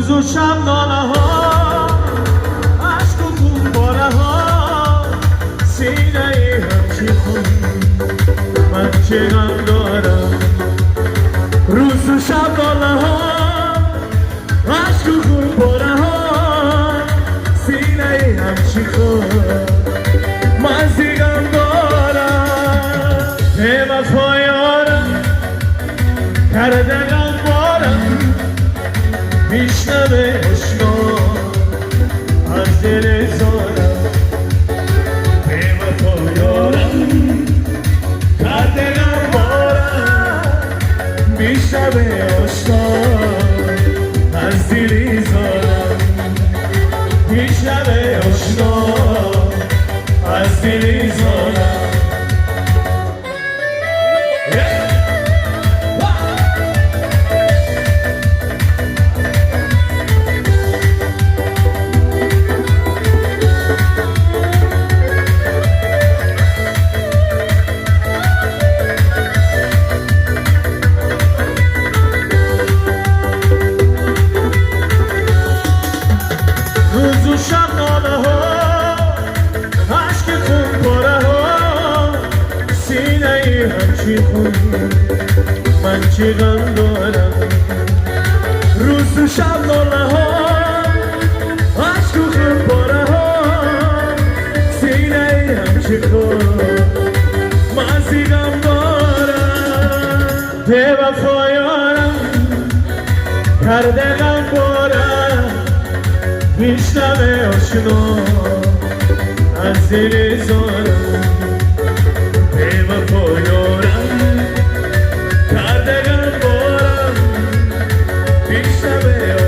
روز و شب ناله ها عشق و خون باره ها سینه همچی خون من چه غم دارم روز و شب ناله ها عشق و خون باره ها سینه همچی خون من زی غم دارم به وفا یارم کرده غم بارم میشنوه اشنا از دل زارم به وفا یارم کرده غم بارم میشنوه اشنا از دل زارم میشنوه اشنا از دل زارم روز و شب ناله ها عشق خون پاره ها سینه همچی خون من چی غم دارم روز و شب ناله ها عشق خون پاره ها سینه همچی خون من زی غم دارم به وفا یارم کرده غم بارم میشنوه آشنا از دل زارم به وفا یارم کرده غم بارم میشنوه